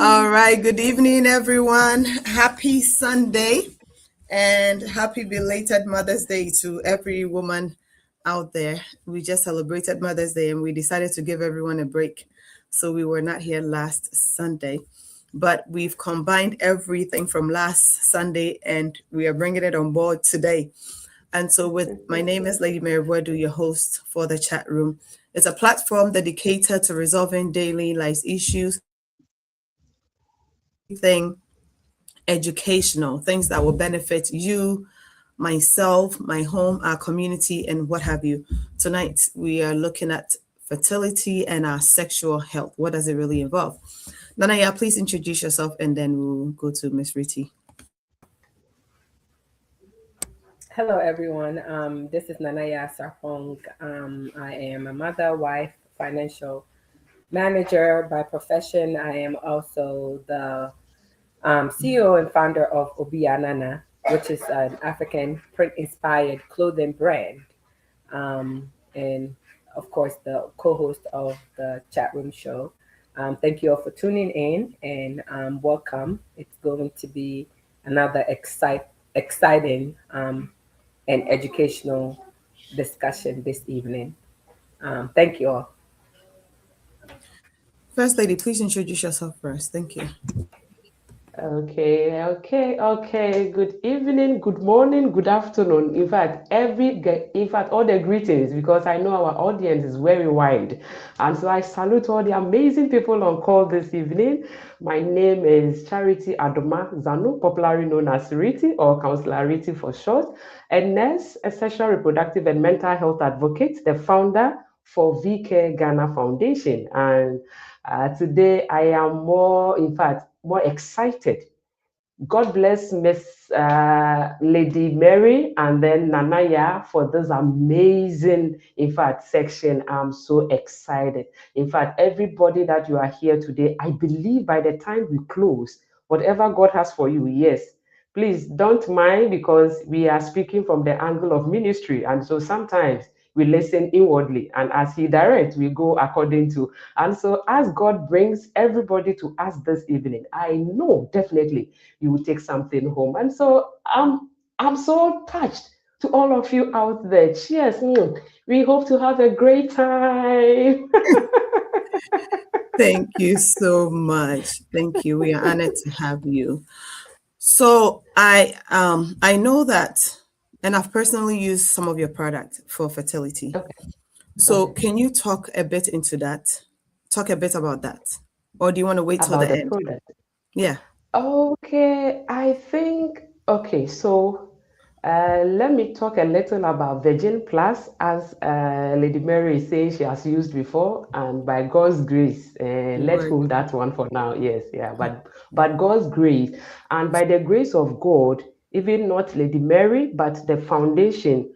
All right, good evening, everyone. Happy Sunday and happy belated Mother's Day to every woman out there. We just celebrated Mother's Day and we decided to give everyone a break. So we were not here last Sunday, but we've combined everything from last Sunday and we are bringing it on board today. And so, my name is LadyMary Boadu, your host for the chat room. It's a platform dedicated to resolving daily life issues, thing educational, things that will benefit you, myself, my home, our community, and what have you. Tonight, we are looking at fertility and our sexual health. What does it really involve? Nanaya, please introduce yourself and then we'll go to Miss Riti. Hello, everyone. This is Yaa Sarpong. I am a mother, wife, financial manager by profession. I am also the CEO and founder of Obianana, which is an African print-inspired clothing brand. And of course, the co-host of the chat room show. Thank you all for tuning in and welcome. It's going to be another exciting and educational discussion this evening. Thank you all. First Lady, please introduce yourself first. Thank you. Okay. Good evening, good morning, good afternoon. In fact, all the greetings, because I know our audience is very wide. And so I salute all the amazing people on call this evening. My name is Charity Adomah Zanu, popularly known as Riti or Counselor Riti for short, a nurse, a sexual reproductive and mental health advocate, the founder for VK Ghana Foundation. And today I am more excited. God bless Miss LadyMary and then Nanaya for this amazing, section. I'm so excited. In fact, everybody that you are here today, I believe by the time we close, whatever God has for you, yes, please don't mind, because we are speaking from the angle of ministry. And so sometimes we listen inwardly, and as He directs, we go according to. And so as God brings everybody to us this evening, I know definitely you will take something home. And so I'm so touched to all of you out there. Cheers. We hope to have a great time. Thank you so much. Thank you. We are honored to have you. So I know that, and I've personally used some of your product for fertility. Okay. So can you talk a bit into that? Talk a bit about that, or do you want to wait till About the the end? product. Yeah. Okay, I think, so let me talk a little about Virgin Plus, as Lady Mary is saying she has used before, and by God's grace, let's Right. hold that one for now. Yes, yeah, but God's grace, and by the grace of God, even not Lady Mary, but the foundation,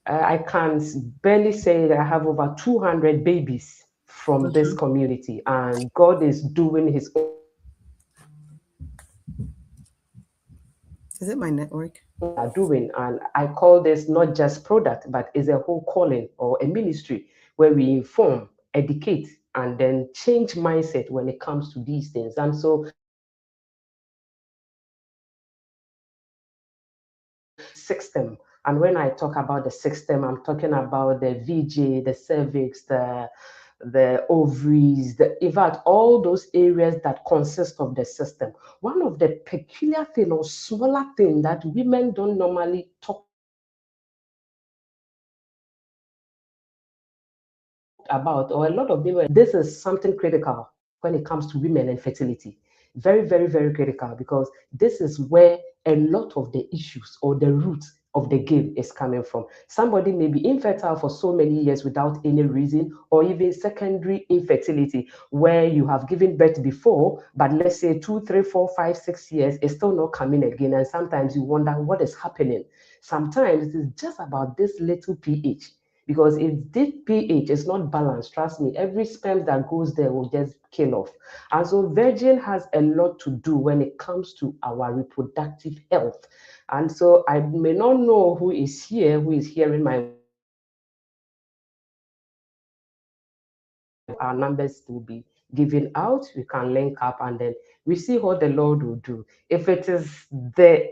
I can barely say that I have over 200 babies from this community, and God is doing His own. Is it my network? Are doing, and I call this not just product, but is a whole calling or a ministry where we inform, educate, and then change mindset when it comes to these things. And so system, and when I talk about the system, I'm talking about the VJ, the cervix, the ovaries, in fact, all those areas that consist of the system. One of the peculiar thing or smaller thing that women don't normally talk about, or a lot of women, this is something critical when it comes to women and fertility. Very, very, very critical, because this is where a lot of the issues or the root of the game is coming from. Somebody may be infertile for so many years without any reason, or even secondary infertility, where you have given birth before, but let's say 2, 3, 4, 5, 6 years, it's still not coming again. And sometimes you wonder what is happening. Sometimes it's just about this little pH. Because if this pH is not balanced, trust me, every sperm that goes there will just kill off. And so Virgin has a lot to do when it comes to our reproductive health. And so I may not know who is hearing my. Our numbers will be giving out, we can link up, and then we see what the Lord will do. If it is the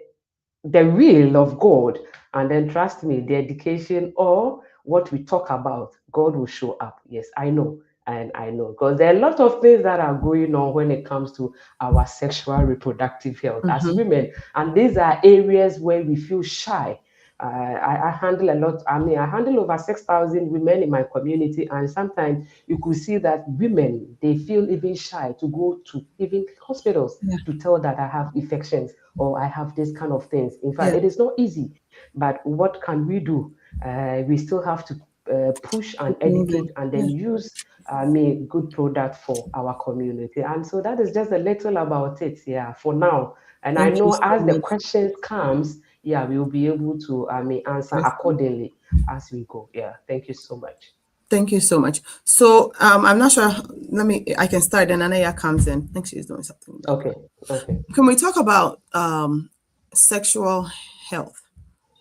will of God, and then trust me, the education or what we talk about, God will show up. Yes, I know. And I know, because there are a lot of things that are going on when it comes to our sexual reproductive health as women. And these are areas where we feel shy. I handle a lot. I mean, I handle over 6,000 women in my community, and sometimes you could see that women, they feel even shy to go to even hospitals to tell that I have infections or I have this kind of things. In fact, it is not easy. But what can we do? We still have to push and educate, and then use good product for our community. And so that is just a little about it, for now. And I Thank you know so as the much. questions comes, we will be able to answer accordingly as we go. Thank you so much. Thank you so much. So I'm not sure. I can start, and Anaya comes in. I think she's doing something. Okay. Can we talk about sexual health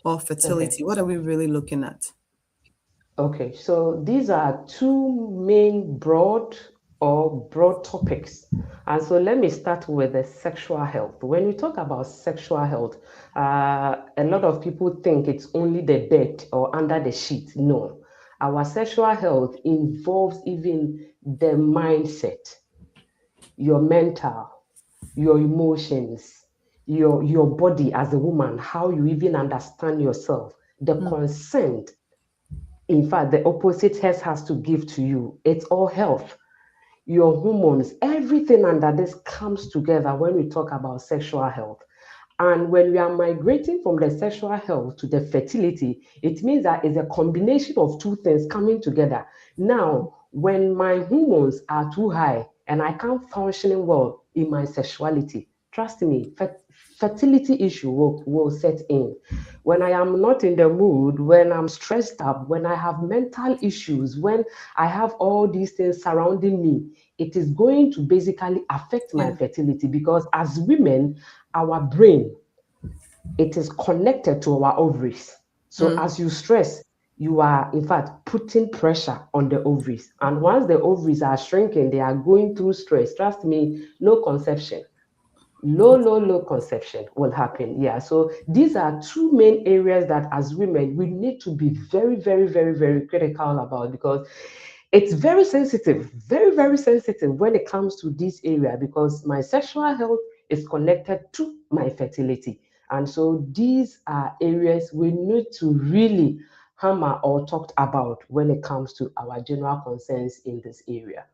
or fertility? What are we really looking at? Okay, so these are two main broad topics. And so let me start with the sexual health. When we talk about sexual health, a lot of people think it's only the bed or under the sheet. No, our sexual health involves even the mindset, your mental, your emotions, your body as a woman, how you even understand yourself, the consent. In fact, the opposite sex has to give to you. It's all health. Your hormones, everything under this comes together when we talk about sexual health. And when we are migrating from the sexual health to the fertility, it means that it's a combination of two things coming together. Now, when my hormones are too high and I can't function well in my sexuality, trust me, fertility issue will set in. When I am not in the mood, when I'm stressed up, when I have mental issues, when I have all these things surrounding me, it is going to basically affect my fertility, because as women, our brain, it is connected to our ovaries. So as you stress, you are in fact putting pressure on the ovaries. And once the ovaries are shrinking, they are going through stress. Trust me, no conception. Low conception will happen. So these are two main areas that as women we need to be very, very, very, very critical about, because it's very sensitive, very, very sensitive when it comes to this area, because my sexual health is connected to my fertility. And so these are areas we need to really hammer or talk about when it comes to our general concerns in this area.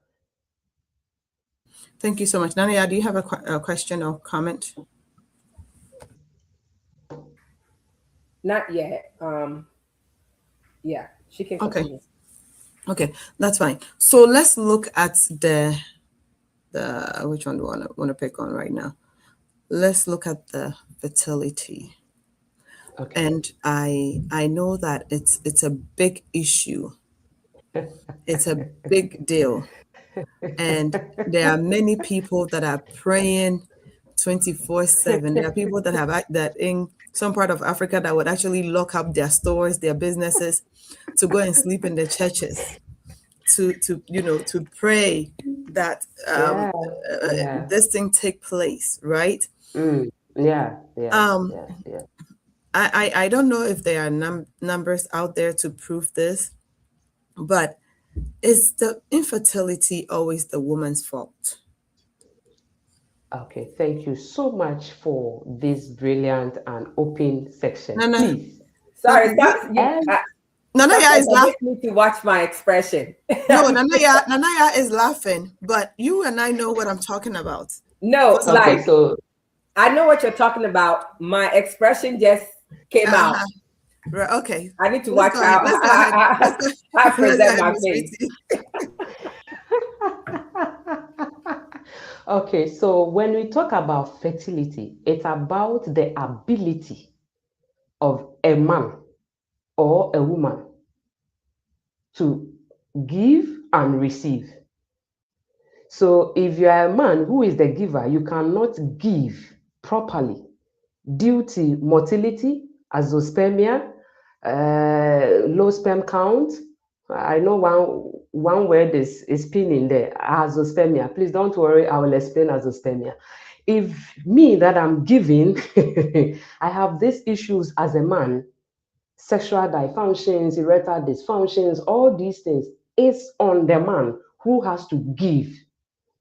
Thank you so much. Nania, do you have a question or comment? Not yet. She can continue. Okay, that's fine. So let's look at the which one do I want to pick on right now? Let's look at the fertility. Okay. And I know that it's a big issue. It's a big deal. And there are many people that are praying 24/7. There are people that have that in some part of Africa that would actually lock up their stores, their businesses, to go and sleep in the churches, to pray that this thing take place, right? I don't know if there are numbers out there to prove this, but is the infertility always the woman's fault? Okay, thank you so much for this brilliant and open section. Nana, Please. Sorry, Nanaya is laughing. I need to watch my expression. No, Nanaya is laughing, but you and I know what I'm talking about. No, okay, so I know what you're talking about. My expression just came out. Right, okay. I need to watch how I present my face. Okay, so when we talk about fertility, it's about the ability of a man or a woman to give and receive. So if you are a man who is the giver, you cannot give properly due to motility, azoospermia, low sperm count. I know one word is pinning there, azoospermia. Please don't worry, I will explain azoospermia. If me that I'm giving, I have these issues as a man, sexual dysfunctions, erectile dysfunctions, all these things, it's on the man who has to give,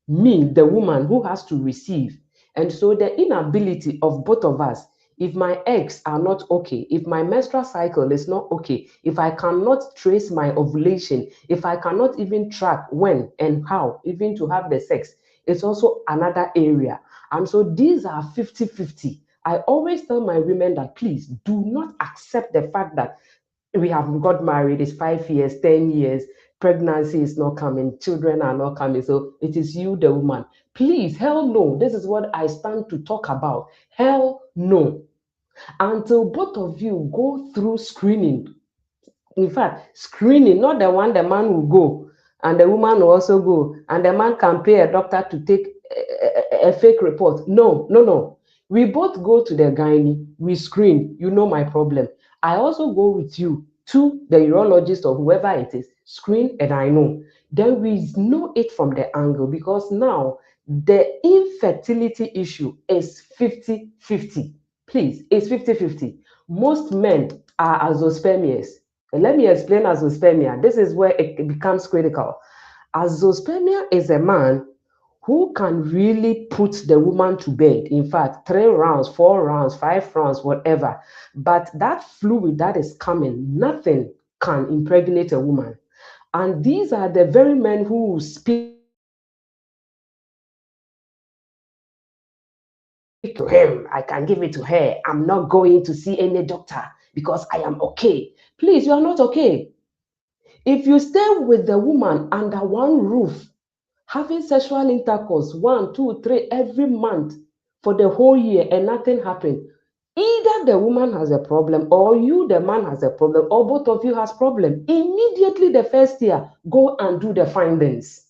me, the woman, who has to receive. And so the inability of both of us, if my eggs are not okay, if my menstrual cycle is not okay, if I cannot trace my ovulation, if I cannot even track when and how even to have the sex, it's also another area. And so these are 50-50. I always tell my women that please do not accept the fact that we have got married, it's 5 years, 10 years, pregnancy is not coming, children are not coming, so it is you, the woman. Please, hell no. This is what I stand to talk about. Hell no. Until both of you go through screening. In fact, screening, not the one the man will go and the woman will also go, and the man can pay a doctor to take a fake report. No, no, no. We both go to the gynae, we screen, you know my problem. I also go with you to the urologist or whoever it is, screen, and I know. Then we know it from the angle, because now the infertility issue is 50-50. Please, it's 50-50. Most men are azoospermias. And let me explain azoospermia. This is where it becomes critical. Azoospermia is a man who can really put the woman to bed. In fact, 3 rounds, 4 rounds, 5 rounds, whatever. But that fluid that is coming, nothing can impregnate a woman. And these are the very men who speak to him, I can give it to her. I'm not going to see any doctor because I am okay. Please, you are not okay. If you stay with the woman under one roof, having sexual intercourse 1, 2, 3 every month for the whole year and nothing happened, either the woman has a problem or you, the man, has a problem, or both of you has problem. Immediately the first year, go and do the findings.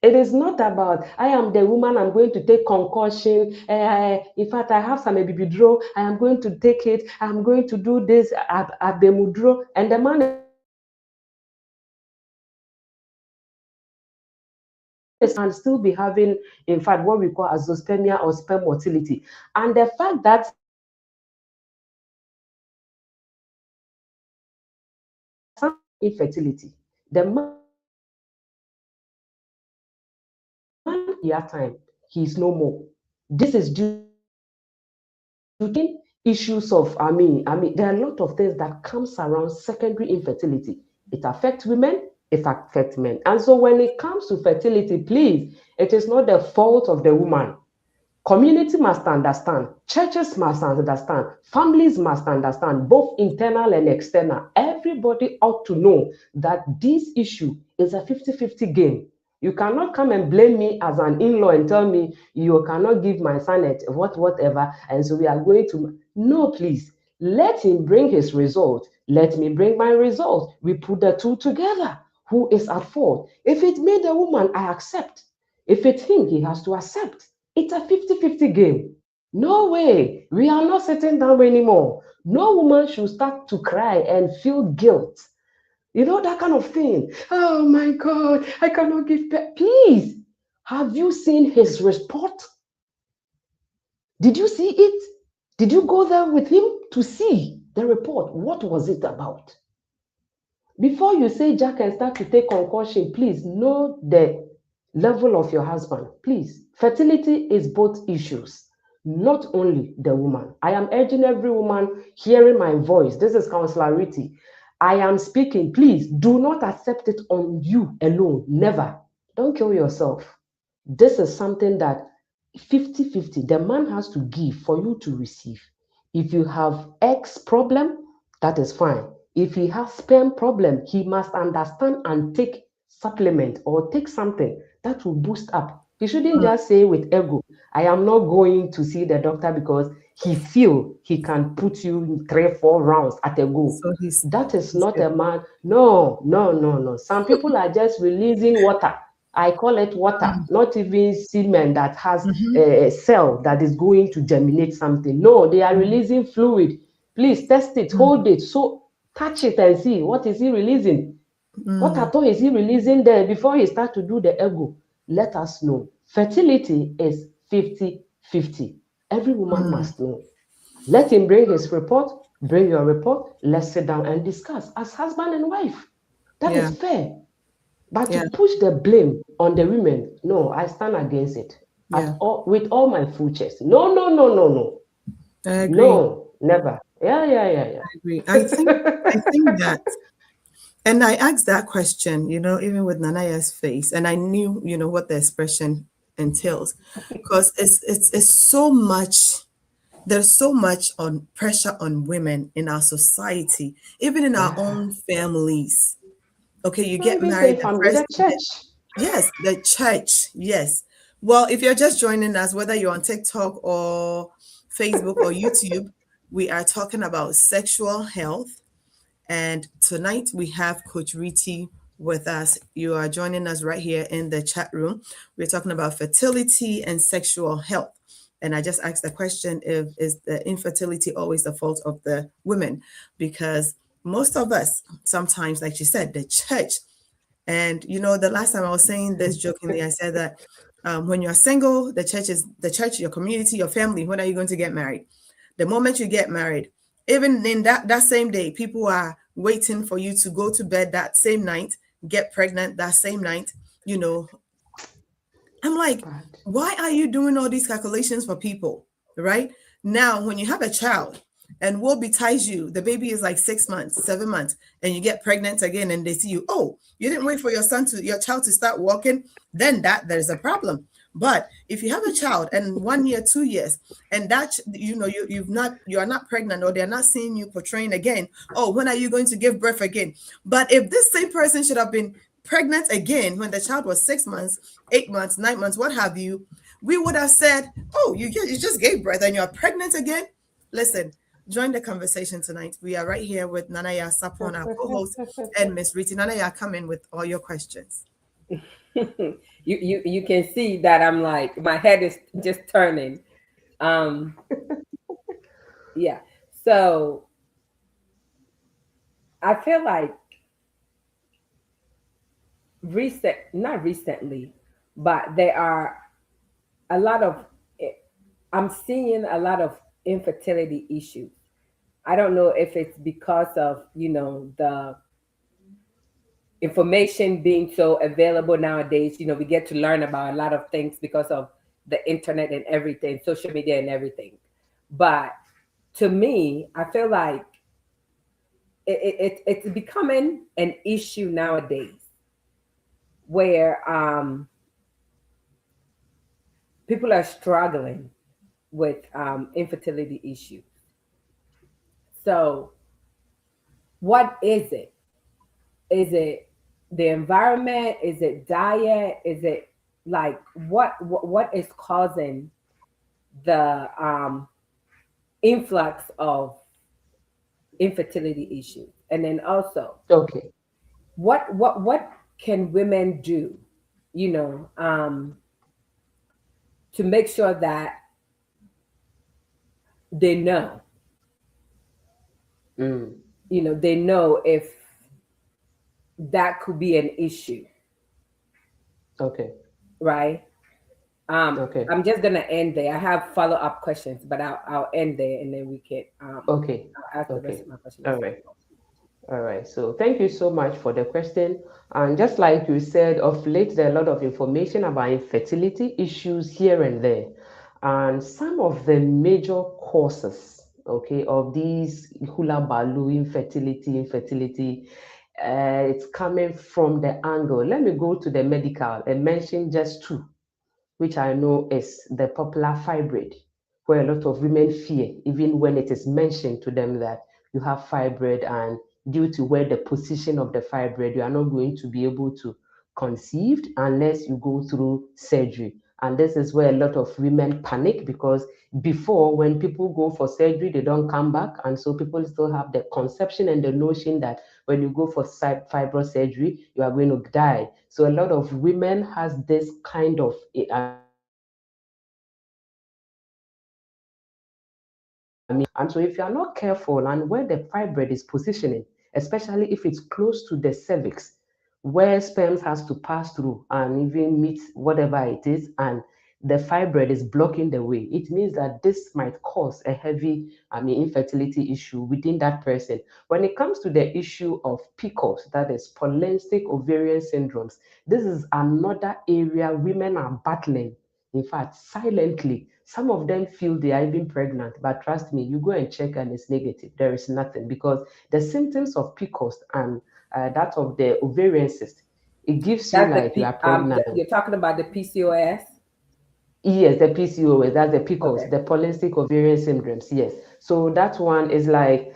It is not about, I am the woman, I'm going to take concussion. In fact, I have some ebibidro, I am going to take it, I'm going to do this, abemudro, and the man and still be having, in fact, what we call azoospermia or sperm motility. And the fact that some infertility, the man Yaa time, he is no more. This is due to issues of, there are a lot of things that comes around secondary infertility. It affects women, it affects men. And so when it comes to fertility, please, it is not the fault of the woman. Community must understand, churches must understand, families must understand, both internal and external. Everybody ought to know that this issue is a 50-50 game. You cannot come and blame me as an in-law and tell me you cannot give my son whatever, and so we are going to. No, please. Let him bring his result. Let me bring my result. We put the two together. Who is at fault? If it made a woman, I accept. If it's him, he has to accept. It's a 50-50 game. No way. We are not sitting down anymore. No woman should start to cry and feel guilt. You know, that kind of thing. Oh my God, I cannot give birth. Please, have you seen his report? Did you see it? Did you go there with him to see the report? What was it about? Before you say Jack and start to take concussion, please know the level of your husband. Please, fertility is both issues, not only the woman. I am urging every woman hearing my voice. This is Counselor Riti. I am speaking. Please do not accept it on you alone. Never. Don't kill yourself. This is something that 50-50, the man has to give for you to receive. If you have X problem, that is fine. If he has sperm problem, he must understand and take supplement or take something that will boost up. He shouldn't just say with ego, I am not going to see the doctor because he feel he can put you in 3-4 rounds at a go. So that is not a man. No. Some people are just releasing water. I call it water, not even semen that has a cell that is going to germinate something. No, they are releasing fluid. Please test it, hold it, so touch it and see what is he releasing. What at all is he releasing there before he start to do the ego? Let us know. Fertility is 50-50. Every woman must know. Let him bring his report, bring your report, let's sit down and discuss as husband and wife. That Yeah. is fair. But to Yeah. push the blame on the women, no, I stand against it. Yeah. With all my full chest. No, no, no, no, no. I agree. No, never. Yeah, yeah, yeah, I agree. I yeah. think that, and I asked that question, even with Nanaya's face, and I knew, what the expression entails, because it's so much. There's so much on pressure on women in our society, even in our Yeah. own families. Okay, you Not get even say married the family, first the year. church. Yes, the church. Yes. Well, if you're just joining us, whether you're on TikTok or Facebook or YouTube, we are talking about sexual health. And tonight we have Coach Riti with us. You are joining us right here in the chat room. We're talking about fertility and sexual health. And I just asked the question, if is the infertility always the fault of the women? Because most of us, sometimes, like you said, the church. And the last time I was saying this jokingly, I said that when you're single, the church, your community, your family. When are you going to get married? The moment you get married, even in that same day, people are waiting for you to go to bed that same night, get pregnant that same night. You know, I'm like, Bad. why are you doing all these calculations for people? Right? Now, when you have a child and woe betides you, the baby is like 6 months, 7 months, and you get pregnant again and they see you, oh, you didn't wait for your child to start walking, then there's a problem. But if you have a child and 1 year, 2 years, and that you are not pregnant, or they're not seeing you portraying again, oh, when are you going to give birth again? But if this same person should have been pregnant again when the child was 6 months, 8 months, 9 months, what have you, we would have said, oh, you just gave birth and you're pregnant again. Listen, join the conversation tonight. We are right here with Nana Yaa Sarpong, our co-host, and Miss Riti. Nana Yaa, come in with all your questions. You can see that I'm like, my head is just turning. Um, yeah. So I feel like not recently, but there are a lot of, I'm seeing a lot of infertility issues. I don't know if it's because of, the information being so available nowadays. We get to learn about a lot of things because of the internet and everything, social media and everything. But to me, I feel like it's becoming an issue nowadays where people are struggling with infertility issues. So, what is it? Is it the environment? Is it diet? Is it like what is causing the influx of infertility issues? And then also, Okay. what can women do, you know, um, to make sure that they know, Mm. they know if that could be an issue, Okay. right? Okay. I'm just gonna end there. I have follow-up questions, but I'll end there and then we can Okay. I'll ask the rest Okay. of my questions All as right. well. All right. So thank you so much for the question. And just like you said, of late there are a lot of information about infertility issues here and there. And some of the major causes, okay, of these hula baloo infertility, it's coming from the angle. Let me go to the medical and mention just two, which I know is the popular fibroid, where a lot of women fear, even when it is mentioned to them that you have fibroid, and due to where the position of the fibroid, you are not going to be able to conceive unless you go through surgery. And this is where a lot of women panic, because before, when people go for surgery, they don't come back. And so people still have the conception and the notion that when you go for fibro surgery, you are going to die. So a lot of women has this kind of and so if you are not careful and where the fibroid is positioning, especially if it's close to the cervix, where sperms has to pass through and even meet whatever it is, and the fibroid is blocking the way. It means that this might cause a heavy, infertility issue within that person. When it comes to the issue of PCOS, that is polycystic ovarian syndromes, this is another area women are battling. In fact, silently, some of them feel they are even pregnant, but trust me, you go and check and it's negative. There is nothing, because the symptoms of PCOS and that of the ovarian cyst, it gives you That's like you are pregnant. you're talking about the PCOS? Yes, the PCOS, that's the PCOS, Okay. the polycystic ovarian syndromes. Yes. So that one is like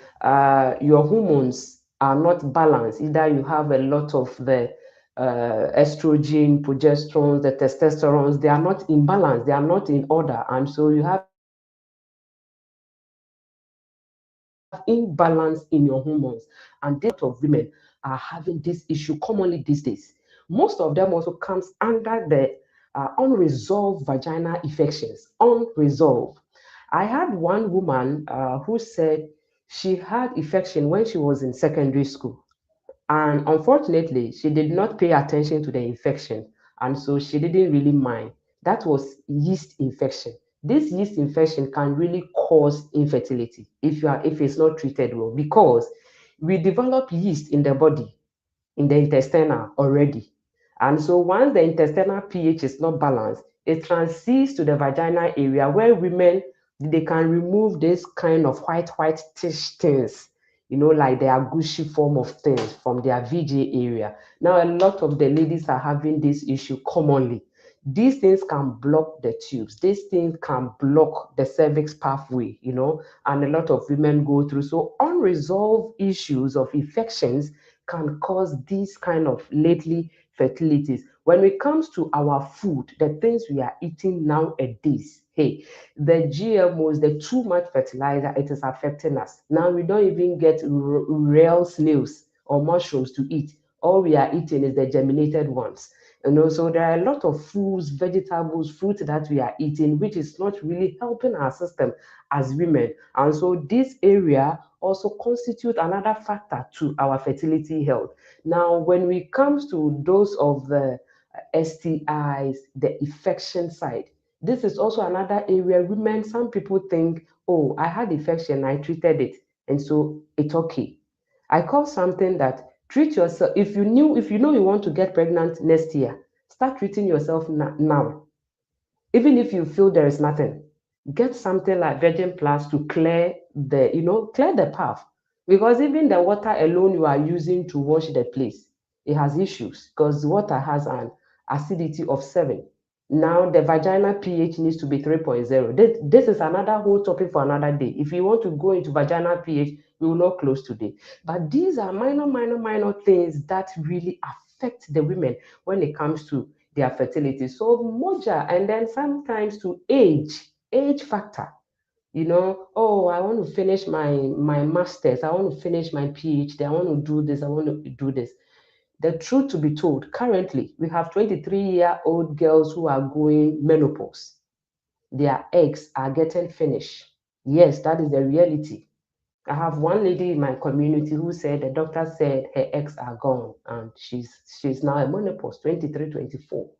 your hormones are not balanced. Either you have a lot of the estrogen, progesterone, the testosterone, they are not in balance, they are not in order. And so you have imbalance in your hormones. And a lot of women are having this issue commonly these days. Most of them also comes under the unresolved vaginal infections. Unresolved. I had one woman who said she had infection when she was in secondary school. And unfortunately, she did not pay attention to the infection. And so she didn't really mind. That was yeast infection. This yeast infection can really cause infertility if it's not treated well, because we develop yeast in the body, in the intestinal already. And so once the intestinal pH is not balanced, it transits to the vaginal area where women, they can remove this kind of white tish things, like their gushy form of things from their VJ area. Now, a lot of the ladies are having this issue commonly. These things can block the tubes. These things can block the cervix pathway, and a lot of women go through. So unresolved issues of infections can cause these kind of lately fertilities. When it comes to our food, the things we are eating nowadays, hey, the GMOs, the too much fertilizer, it is affecting us. Now we don't even get real snails or mushrooms to eat. All we are eating is the germinated ones. So there are a lot of foods, vegetables, fruit that we are eating, which is not really helping our system as women. And so this area also constitute another factor to our fertility health. Now, when it comes to those of the STIs, the infection side, this is also another area women, some people think, oh, I had infection, I treated it, and so it's okay. I call something that treat yourself. If you know you want to get pregnant next year, start treating yourself now. Even if you feel there is nothing, get something like Virgin Plus to clear the path. Because even the water alone you are using to wash the place, it has issues, because water has an acidity of 7. Now the vaginal pH needs to be 3.0. This is another whole topic for another day. If you want to go into vaginal pH, we will not close today. But these are minor things that really affect the women when it comes to their fertility. So moja, and then sometimes to age factor. Oh, I want to finish my master's, I want to finish my PhD, I want to do this, I want to do this. The truth to be told, currently we have 23-year-old girls who are going menopause. Their eggs are getting finished. Yes, that is the reality. I have one lady in my community who said the doctor said her eggs are gone, and she's now a menopause, 23, 24.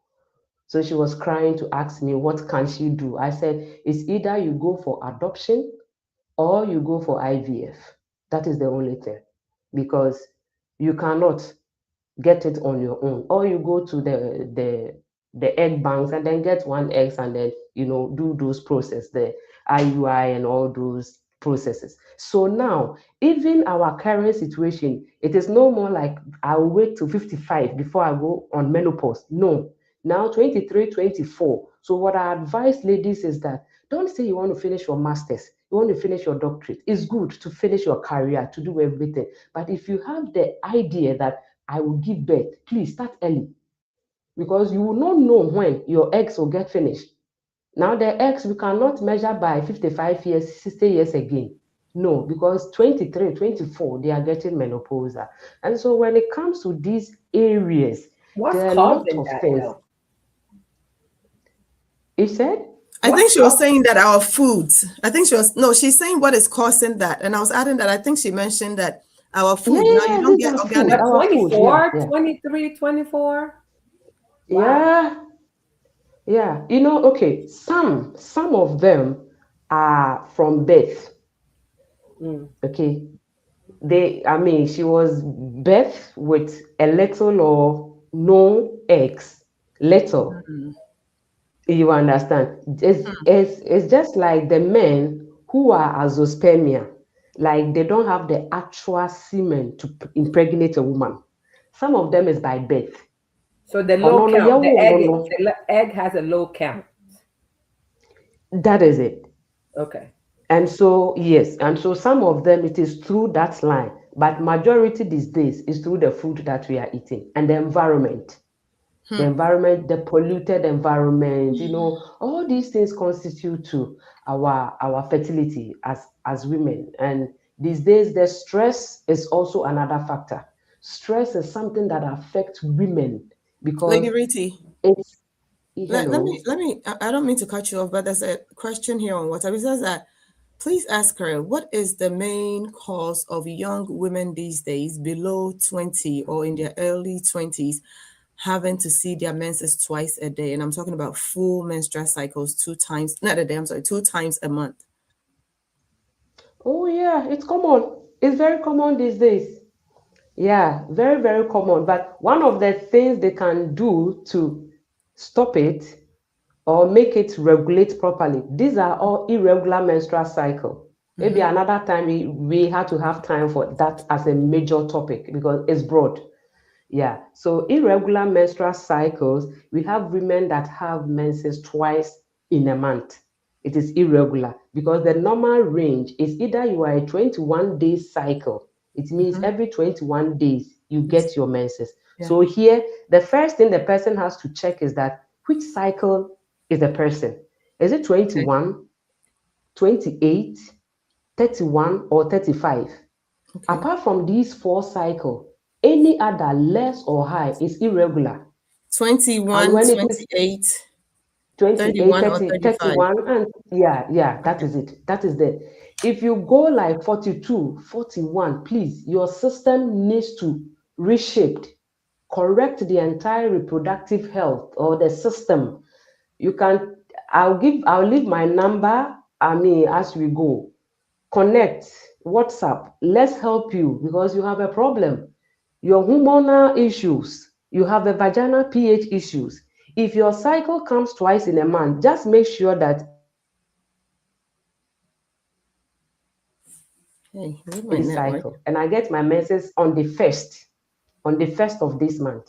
So she was crying to ask me, what can she do? I said, it's either you go for adoption or you go for IVF. That is the only thing, because you cannot get it on your own, or you go to the egg banks and then get one eggs and then do those process, the IUI and all those processes. So now, even our current situation, it is no more like I'll wait till 55 before I go on menopause. No, now 23, 24. So what I advise ladies is that don't say you want to finish your masters, you want to finish your doctorate. It's good to finish your career, to do everything. But if you have the idea that I will give birth, please start early, because you will not know when your eggs will get finished. Now the eggs we cannot measure by 55 years, 60 years again. No, because 23, 24, they are getting menopausal. And so when it comes to these areas, What's there are a lot causing of that things. though? You said? I think What's she was causing? saying that our foods, she's saying what is causing that. And I was adding that I think she mentioned that Our food. Now you don't These get are food, organic. But our food. 24, 23, 24? Wow. Yeah. Okay. Some of them are from birth. Mm. Okay. She was birth with a little or no eggs. Little. Mm. You understand? It's just like the men who are azoospermia, like they don't have the actual semen to impregnate a woman. Some of them is by birth. So the Oh low no, no, yeah, count, no. the egg has a low count. That is it. Okay. And so yes, and so some of them it is through that line, but majority these days is through the food that we are eating and the environment. The polluted environment, all these things constitute to our fertility as women. And these days, the stress is also another factor. Stress is something that affects women Lady because Riti, it's let hello. me. I don't mean to cut you off, but there's a question here on WhatsApp. It says that please ask her what is the main cause of young women these days below 20 or in their early 20s having to see their menses twice a day, and I'm talking about full menstrual cycles 2 times, not a day, I'm sorry, 2 times a month. Oh yeah, it's common. It's very common these days. Yeah, very, very common. But one of the things they can do to stop it or make it regulate properly, these are all irregular menstrual cycle. Maybe Mm-hmm. another time we had to have time for that as a major topic because it's broad. Yeah. So irregular menstrual cycles, we have women that have menses twice in a month. It is irregular because the normal range is either you are a 21-day cycle. It means Mm-hmm. every 21 days you Yes. get your menses. Yeah. So here, the first thing the person has to check is that which cycle is the person? Is it Okay. 21, 28, 31, or 35? Okay. Apart from these four cycles, any other less or high is irregular. And 21, when it is 28, 28, 31, or 30, 35. 31, and yeah, that Okay. is it. That is the. If you go like 42, 41, please, your system needs to reshape, correct the entire reproductive health or the system. You can, I'll leave my number, as we go. Connect, WhatsApp, let's help you because you have a problem. Your hormonal issues, you have a vaginal pH issues. If your cycle comes twice in a month, just make sure that Hey, with my this network. cycle. And I get my menses on the first of this month.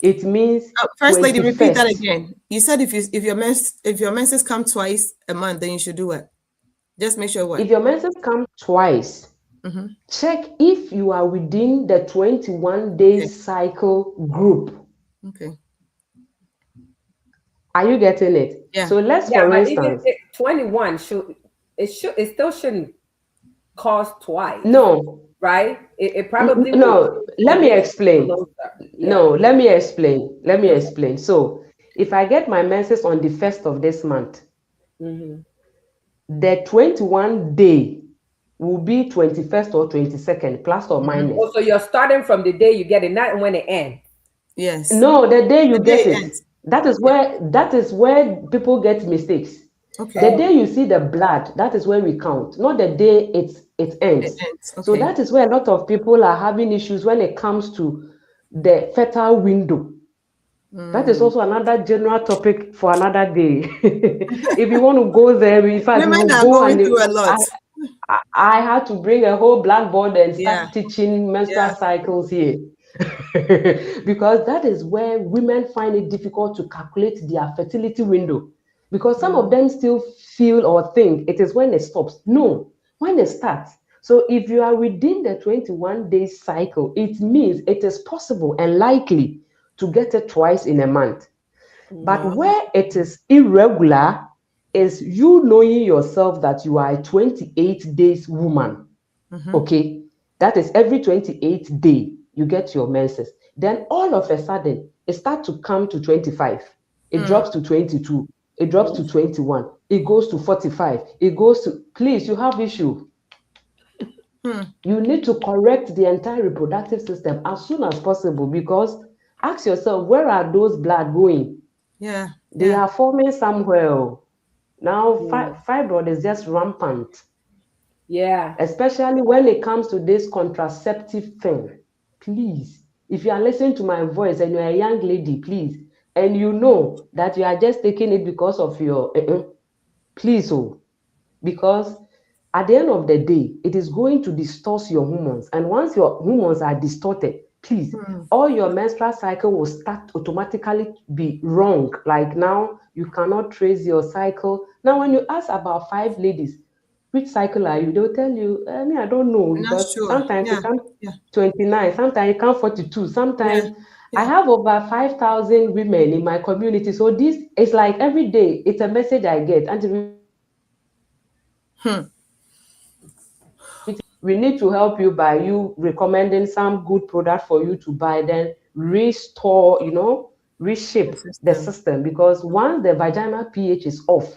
It means First lady, repeat that 21st. again. You said if your menses come twice a month, then you should do what? Just make sure If what? your menses come twice, Mm-hmm. check if you are within the 21 Okay. days cycle group. Okay. Are you getting it? Yeah. So let's, Yeah, for but even instance, 21 it still shouldn't cost twice, no, right? It probably will no, to let me get you explain. closer. Yeah. No, let me explain. Let me Okay. explain. So, if I get my menses on the first of this month, Mm-hmm. the 21 day will be 21st or 22nd, plus or Mm-hmm. minus. Oh, so you're starting from the day you get it, not when it ends. Yes. No, the day The you day get it. ends. Yeah. That is where people get mistakes. The Okay. day you see the blood, that is where we count, not the day it It ends. ends. So Okay. that is where a lot of people are having issues when it comes to the fertile window. That is Mm. also another general topic for another day. If you want to go there, in fact, we Women will are go going and through a lot. I had to bring a whole blackboard and Yeah. start teaching menstrual Yeah. cycles here. Because that is where women find it difficult to calculate their fertility window. Because some of Mm. them still feel or think it is when it stops. No, when it starts. So if you are within the 21-day cycle, it means it is possible and likely to get it twice in a month. But Wow. where it is irregular is you knowing yourself that you are a 28 days woman. Mm-hmm. Okay, that is every 28th day you get your menses. Then all of a sudden it starts to come to 25. It Mm. drops to 22. It drops to 21. It goes to 45. It goes to, please, you have issue. You need to correct the entire reproductive system as soon as possible, because ask yourself, where are those blood going? Yeah. They are forming somewhere. Now, Mm. fibroid is just rampant, Yeah. especially when it comes to this contraceptive thing. Please, if you are listening to my voice and you're a young lady, please, and you know that you are just taking it because of your, please, because at the end of the day, it is going to distort your hormones. And once your hormones are distorted, please, all your menstrual cycle will start automatically be wrong. Like now, you cannot trace your cycle. Now, when you ask about 5 ladies, which cycle are you? They'll tell you, I mean, I don't know, Not because sure. sometimes Yeah. it comes Yeah. 29, sometimes it comes 42, Yeah. sometimes I Yeah. have over 5,000 women in my community. So this is like every day, it's a message I get. And we need to help you by you recommending some good product for you to buy, then restore, reshape the system. Because once the vaginal pH is off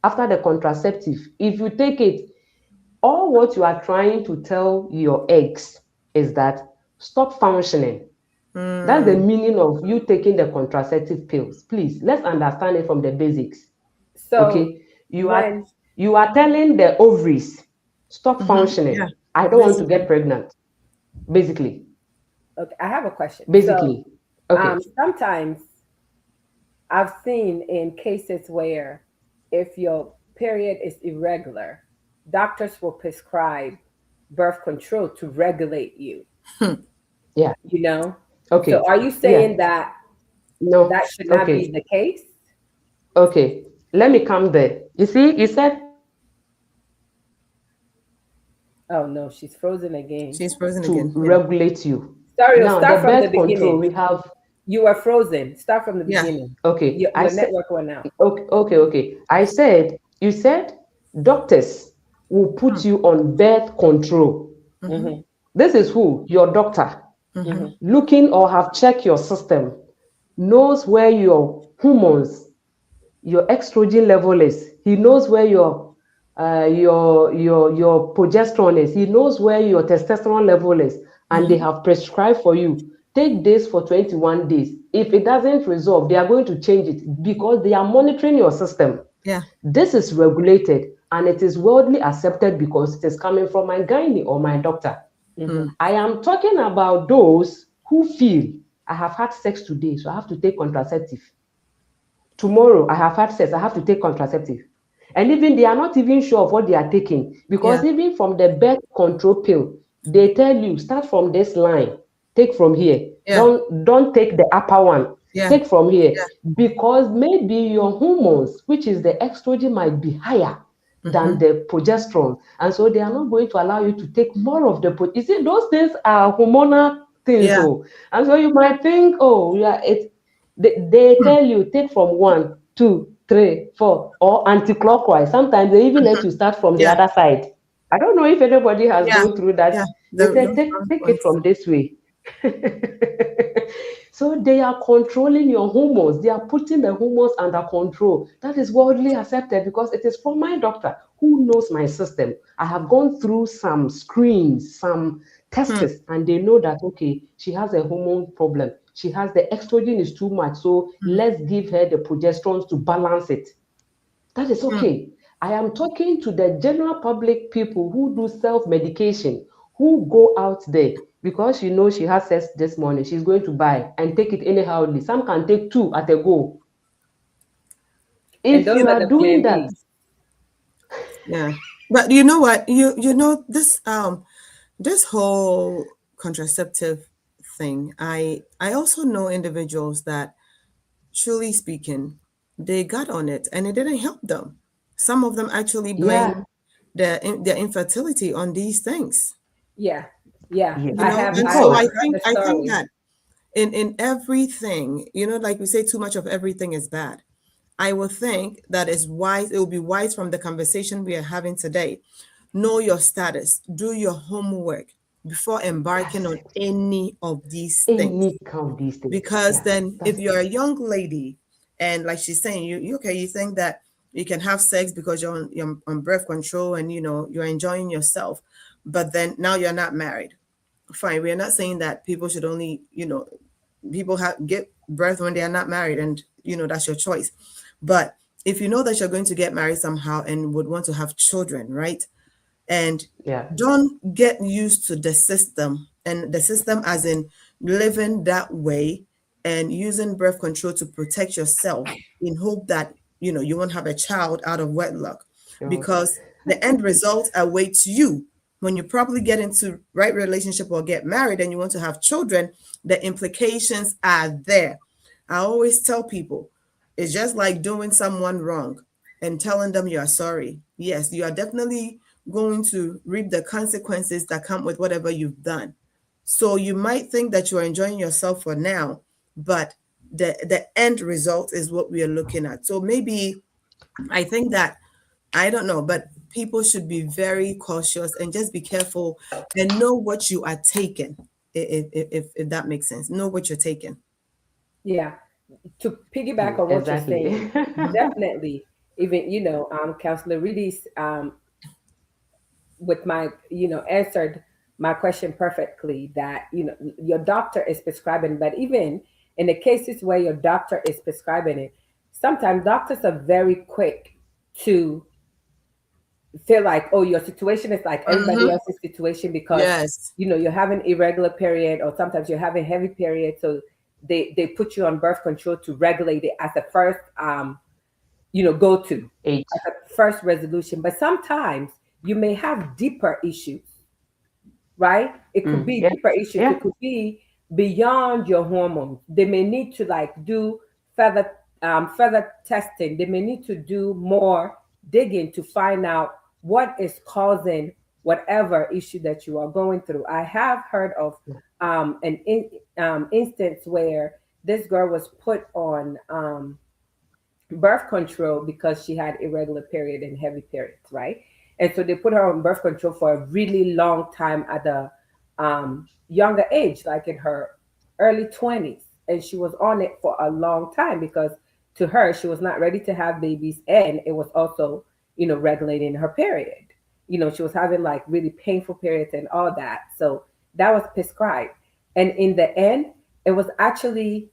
after the contraceptive, if you take it, all what you are trying to tell your eggs is that stop functioning. That's the meaning of you taking the contraceptive pills. Please, let's understand it from the basics. So Okay, you are when you are telling the ovaries stop Yeah. functioning. I don't want to Basically. get pregnant. Basically, okay, I have a question. So basically. Okay. sometimes I've seen in cases where if your period is irregular, doctors will prescribe birth control to regulate you, Yeah. you know? So Okay. are you Yeah. saying that No. that should not be Okay. the case? Okay. Let me come there. You see, you said Oh no, she's frozen again. She's frozen to again. Yeah. regulate you. Sorry, Now, the start from the birth control beginning. we have. You were frozen. Start from the Yeah. beginning. Okay. I Your said. network went out. Okay. I said, you said doctors will put you on birth control. Mm-hmm. This is who? Your doctor. Mm-hmm. Looking or have checked your system, knows where your hormones, your estrogen level is. He knows where your progesterone is. He knows where your testosterone level is, and they have prescribed for you. Take this for 21 days. If it doesn't resolve, they are going to change it because they are monitoring your system. Yeah. This is regulated and it is worldly accepted because it is coming from my gynae or my doctor. Mm-hmm. I am talking about those who feel I have had sex today, so I have to take contraceptive. Tomorrow, I have had sex, I have to take contraceptive. And even they are not even sure of what they are taking, Yeah. because even from the birth control pill, they tell you start from this line, take from here. Yeah. Don't take the upper one. Yeah. Take from here, Yeah. because maybe your hormones, which is the estrogen, might be higher than the progesterone, and so they are not going to allow you to take more of the you see, those things are hormonal things. Yeah. So, and so you might think, oh yeah, they tell you take from 1, 2, 3, 4, or anti-clockwise. Sometimes they even let you start from the Yeah. other side. I don't know if anybody has Yeah. gone through that. Yeah. They say Those take it ones. from this way. So they are controlling your hormones. They are putting the hormones under control. That is worldly accepted because it is from my doctor who knows my system. I have gone through some screens, some tests, and they know that, okay, she has a hormone problem. She has the estrogen is too much. So let's give her the progesterones to balance it. That is okay. I am talking to the general public, people who do self-medication, who go out there because she has sex this morning, she's going to buy and take it anyhowly. Some can take 2 at a go. And If those you are are the doing plan that, B. Yeah. But you know what? This whole contraceptive thing, I also know individuals that, truly speaking, they got on it and it didn't help them. Some of them actually yeah, blame their infertility on these things. Yeah. Yeah. yeah, You know, and I so because have heard the I think story. that in everything, like we say, too much of everything is bad. I would think that is wise. It will be wise from the conversation we are having today. Know your status, do your homework before embarking that's on it. any of these things. Any count these things. Because Yeah, then, if that's you're it. a young lady and, like she's saying, you think that you can have sex because you're on birth control and you're enjoying yourself, but then now you're not married. Fine, we are not saying that people should only, people get birth when they are not married, and that's your choice. But if you know that you're going to get married somehow and would want to have children, right? And don't get used to the system, and the system as in living that way and using birth control to protect yourself in hope that you won't have a child out of wedlock, because the end result awaits you when you probably get into right relationship or get married and you want to have children. The implications are there. I always tell people, it's just like doing someone wrong and telling them you are sorry. Yes, you are definitely going to reap the consequences that come with whatever you've done. So you might think that you are enjoying yourself for now, but the end result is what we are looking at. So maybe I think that, I don't know, but people should be very cautious and just be careful and know what you are taking. If that makes sense, know what you're taking. Yeah. To piggyback on what you're saying, definitely. Even Counselor Reedy's with my answered my question perfectly, that your doctor is prescribing. But even in the cases where your doctor is prescribing it, sometimes doctors are very quick to feel like, oh, your situation is like everybody else's situation, because you're having irregular period, or sometimes you're having heavy period, so they put you on birth control to regulate it as a first go to as a first resolution. But sometimes you may have deeper issues, right? It could be deeper issues. It could be beyond your hormones. They may need to do further testing. They may need to do more digging to find out what is causing whatever issue that you are going through. I have heard of an instance where this girl was put on birth control because she had irregular period and heavy periods, right? And so they put her on birth control for a really long time at a younger age, like in her early 20s. And she was on it for a long time because to her, she was not ready to have babies. And it was also, regulating her period. She was having really painful periods and all that. So that was prescribed. And in the end, it was either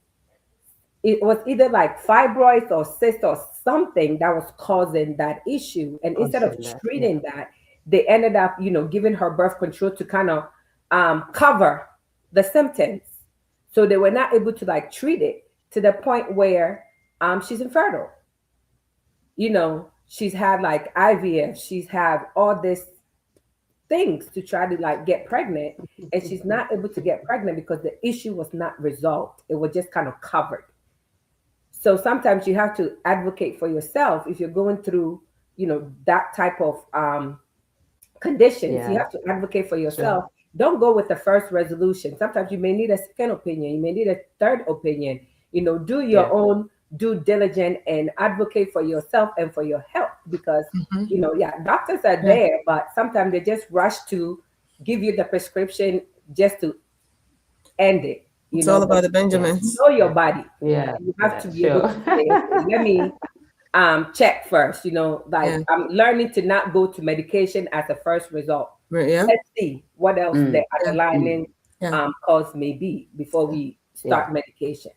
fibroids or cysts or something that was causing that issue. And instead of treating that, they ended up, giving her birth control to kind of cover the symptoms. So they were not able to treat it to the point where she's infertile. She's had IVF, she's had all these things to try to get pregnant, and she's not able to get pregnant because the issue was not resolved. It was just kind of covered. So sometimes you have to advocate for yourself if you're going through, that type of conditions. You have to advocate for yourself. Sure. Don't go with the first resolution. Sometimes you may need a second opinion. You may need a third opinion. Do your own due diligence and advocate for yourself and for your health, because, doctors are there, but sometimes they just rush to give you the prescription just to end it. It's all about the Benjamins. Know your body. Yeah. You have to be able to say, let me check first, I'm learning to not go to medication as a first result. Let's see what else the underlying cause may be before we start medication.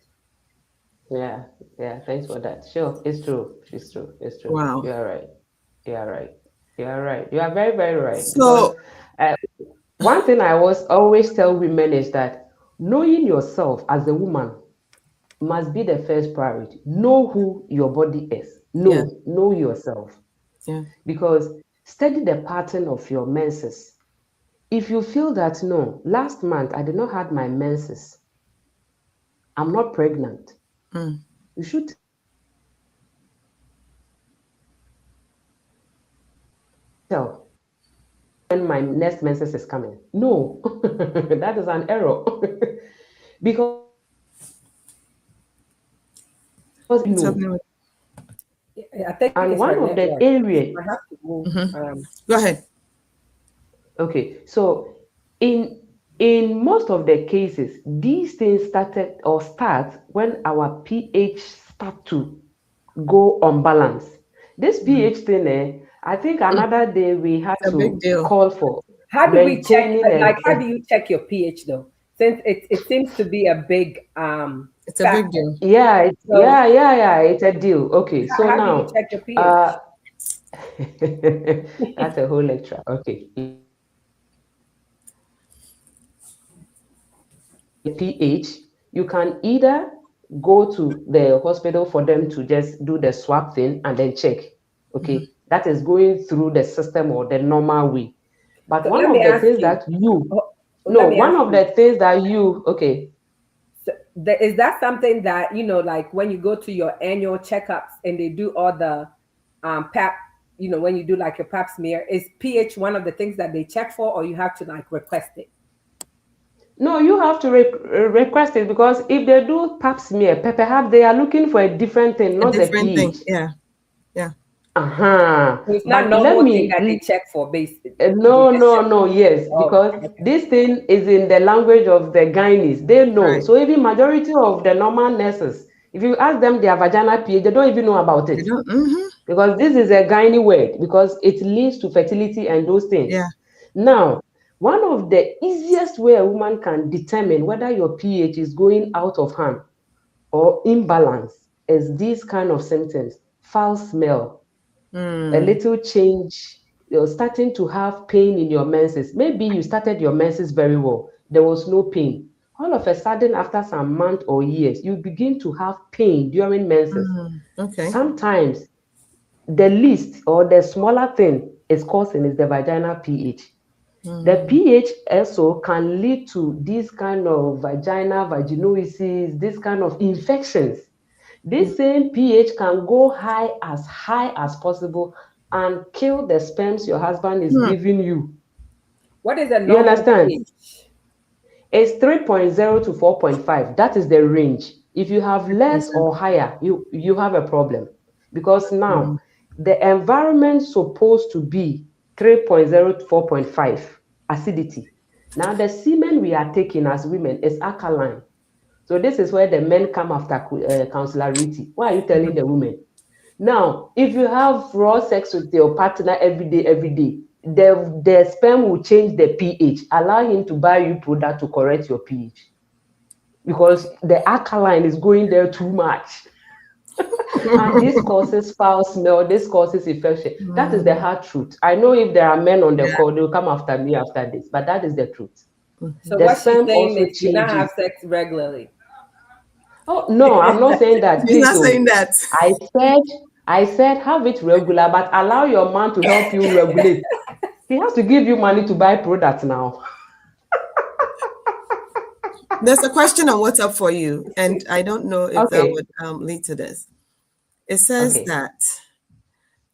Yeah. Thanks for that. Sure, it's true. It's true. Wow. You are right. You are right. You are very, very right. So, because, one thing I always tell women is that knowing yourself as a woman must be the first priority. Know who your body is. Know yourself. Yeah. Because study the pattern of your menses. If you feel that, no, last month I did not have my menses, I'm not pregnant, you should tell when my next menses is coming. No, that is an error. Because I think and one of the areas. Go ahead. Okay, so in most of the cases, these things start when our pH start to go unbalanced. This pH thing, I think another day we had to call for. How do we check? maintaining How do you check your pH though? Since it seems to be a big It's a big factor. deal. So it's a deal. Okay, so how do you now, check your pH? uh, that's a whole lecture. Okay, pH, you can either go to the hospital for them to just do the swab thing and then check. Okay, that is going through the system or the normal way. But So one let me of the ask things you. that you, oh, no, Let me one ask of you. the things that you, okay, So is that something that like when you go to your annual checkups and they do all the pap, when you do like your pap smear, is pH one of the things that they check for, or you have to like request it? no, you have to request it, because if they do pap smear, perhaps they are looking for a different thing, A not the different thing. pH. Yeah. Yeah. Uh-huh. So it's not But let normal thing me that they check for, basically. They no, just no, check. no, yes, Oh, because okay. this thing is in the language of the gynaes. They know. Right. So even majority of the normal nurses, if you ask them their vaginal pH, they don't even know about You it, don't. because this is a gynae word, because it leads to fertility and those things. Yeah. Now, one of the easiest way a woman can determine whether your pH is going out of hand or imbalance is these kind of symptoms: foul smell, a little change, you're starting to have pain in your menses. Maybe you started your menses very well, there was no pain. All of a sudden, after some months or years, you begin to have pain during menses. Okay. Sometimes the least or the smaller thing is causing is the vaginal pH. The pH also can lead to this kind of vaginosis, this kind of infections. This same pH can go high as possible and kill the sperms your husband is giving you. What is a You normal understand? pH? It's 3.0 to 4.5. That is the range. If you have less or higher, you have a problem. Because now the environment supposed to be 3.0 to 4.5 acidity. Now the semen we are taking as women is alkaline. So this is where the men come after counselority. Why are you telling the women? Now, if you have raw sex with your partner every day, the sperm will change the pH. Allow him to buy you product to correct your pH, because the alkaline is going there too much. And this causes foul smell, this causes infection. That is the hard truth. I know if there are men on the Yeah. call, they'll come after me after this, but that is the truth. So The what she's sperm saying also is do not have changes. sex regularly. Oh no, I'm not saying that. He's Please, not saying so that. I said I said have it regular, but allow your man to help you regulate. He has to give you money to buy products now. There's a question on WhatsApp for you, and I don't know if that Okay, would lead to this. It says okay. that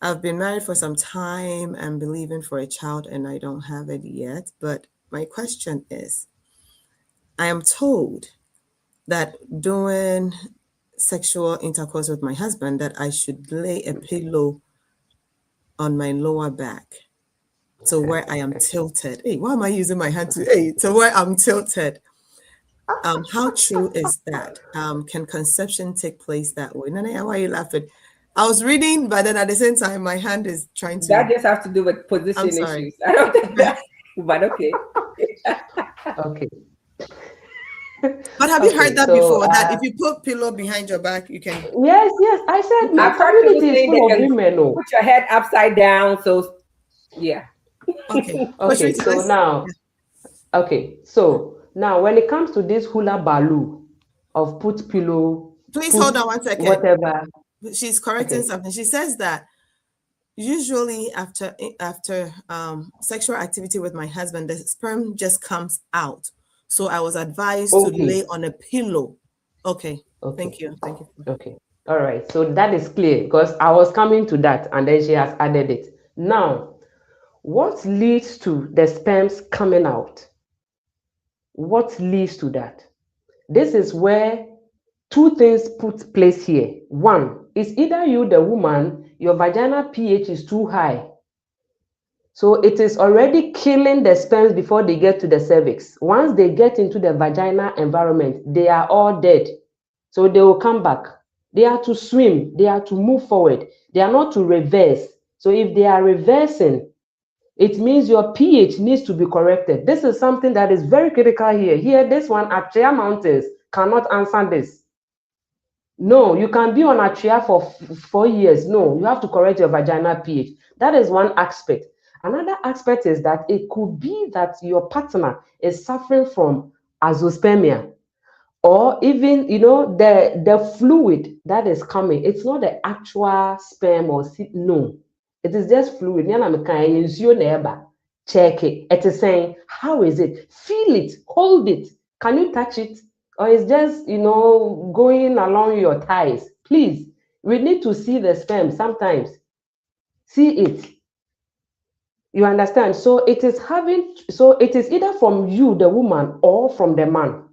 I've been married for some time and believing for a child, and I don't have it yet. But my question is, I am told that doing sexual intercourse with my husband, that I should lay a pillow on my lower back. So where I am tilted. Hey, why am I using my hand to? Hey, so where I'm tilted. How true is that? Can conception take place that way? Nana, why are you laughing? I was reading, but then at the same time, my hand is trying to. That just has to do with I'm position sorry. issues. I don't think that, but okay. Okay. But have you heard Okay. that So before? That if you put pillow behind your back, you can. yes, I said my I've heard people community is saying they full of can women. Oh. put your head upside down. So yeah. Okay. Coach Okay, Rita, so now when it comes to this hula baloo of put pillow, please put hold on 1 second. whatever. She's correcting Okay. something. She says that usually after sexual activity with my husband, the sperm just comes out. So I was advised to Okay. lay on a pillow. Okay. Okay. Thank you. Okay. All right. So that is clear, because I was coming to that and then she has added it. Now, what leads to the sperms coming out? What leads to that? This is where two things put place here. One is either you, the woman, your vaginal pH is too high. So it is already killing the sperms before they get to the cervix. Once they get into the vaginal environment, they are all dead. So they will come back. They are to swim. They are to move forward. They are not to reverse. So if they are reversing, it means your pH needs to be corrected. This is something that is very critical here. Here, this one, Atria Mountains cannot answer this. No, you can be on Atria for 4 years. No, you have to correct your vaginal pH. That is one aspect. Another aspect is that it could be that your partner is suffering from azoospermia, or even, the fluid that is coming. It's not the actual sperm or seed. No, it is just fluid. Check it. It is saying, how is it? Feel it, hold it. Can you touch it? Or it's just, going along your thighs. Please, we need to see the sperm sometimes. See it. You understand? So it is either from you, the woman, or from the man.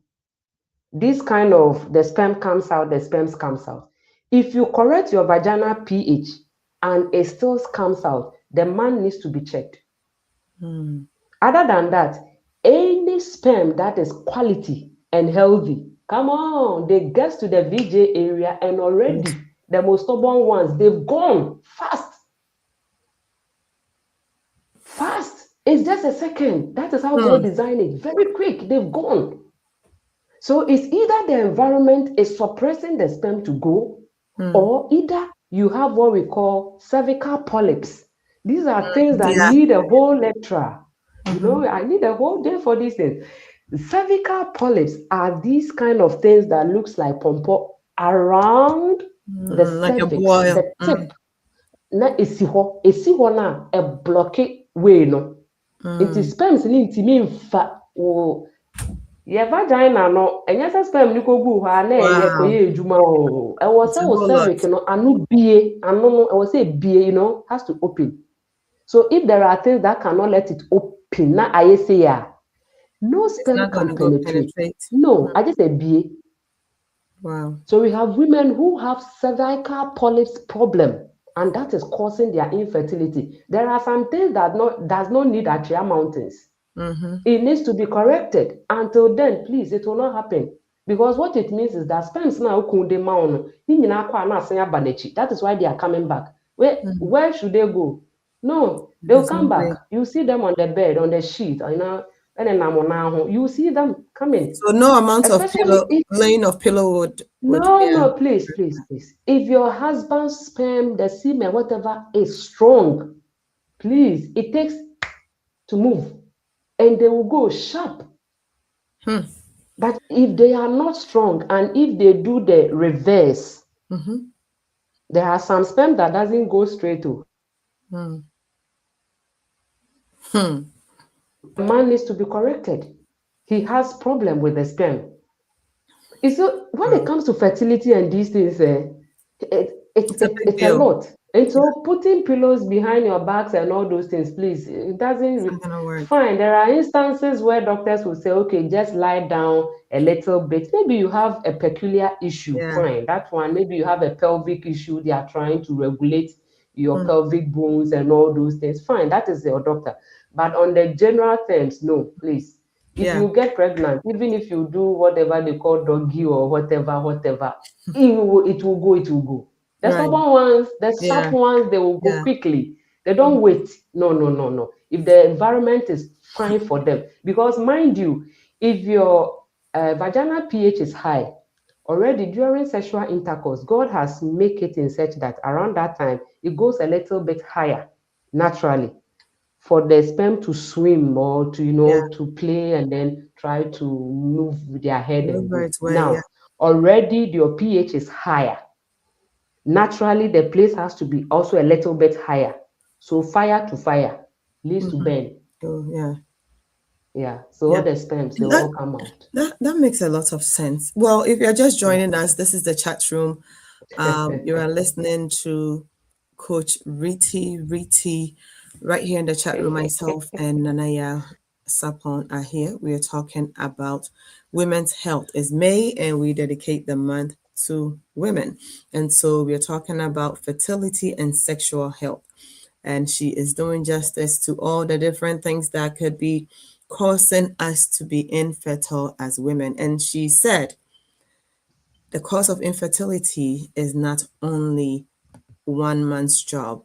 This kind of, the sperm comes out, the sperm comes out. If you correct your vaginal pH and it still comes out, the man needs to be checked. Other than that, any sperm that is quality and healthy, come on, they get to the VJ area and already the most stubborn ones, they've gone fast. It's just a second. That is how God designed it. Very quick, they've gone. So it's either the environment is suppressing the sperm to go, or either you have what we call cervical polyps. These are things that need a whole lecture. I need a whole day for these things. Cervical polyps are these kind of things that looks like pom-pom around the like cervix, a boil. the tip. Na esi na a blocky way no. It is sperms ni ntimi mfa wo ye vagina no enye se sperm ni kogu ha na eye koye edwuma o. E was say wo cervix no anu bie, anu no, e was say bie, has to open. So if there are things that cannot let it open, na I say no sperm can penetrate. No, I just say bie. Wow. So we have women who have cervical polyps problem, and that is causing their infertility. There are some things that does not need Atria Mountains. It needs to be corrected. Until then, please, it will not happen. Because what it means is that sperms now that is why they are coming back. Where should they go? No, they'll come back. You see them on the bed, on the sheet, you see them coming. So no amount of laying of pillow would no, please. If your husband's sperm, the semen, whatever, is strong, please, it takes to move, and they will go sharp. But if they are not strong, and if they do the reverse, there are some sperm that doesn't go straight to. The man needs to be corrected. He has problem with the sperm. So when it comes to fertility and these things, it's a lot. And so putting pillows behind your backs and all those things, please, it doesn't work. Fine. There are instances where doctors will say, okay, just lie down a little bit. Maybe you have a peculiar issue. Fine. That one, maybe you have a pelvic issue. They are trying to regulate your pelvic bones and all those things. Fine. That is your doctor. But on the general terms, no, please. If you get pregnant, even if you do whatever they call doggy or whatever, it will go. The stubborn ones, the sharp ones, they will go quickly. They don't wait. No. If the environment is fine for them, because mind you, if your vaginal pH is high, already during sexual intercourse, God has made it in such that around that time, it goes a little bit higher naturally, for the sperm to swim or to to play and then try to move with their head and go. Now, already your pH is higher. Naturally, the place has to be also a little bit higher. So fire to fire leads to burn. So all the sperms, they all come out. That makes a lot of sense. Well, if you're just joining us, this is the chat room. You are listening to Coach Riti right here in the chat room. Myself and Yaa Sarpong are here. We are talking about women's health. It's May, and we dedicate the month to women. And so we are talking about fertility and sexual health. And she is doing justice to all the different things that could be causing us to be infertile as women. And she said the cause of infertility is not only one man's job.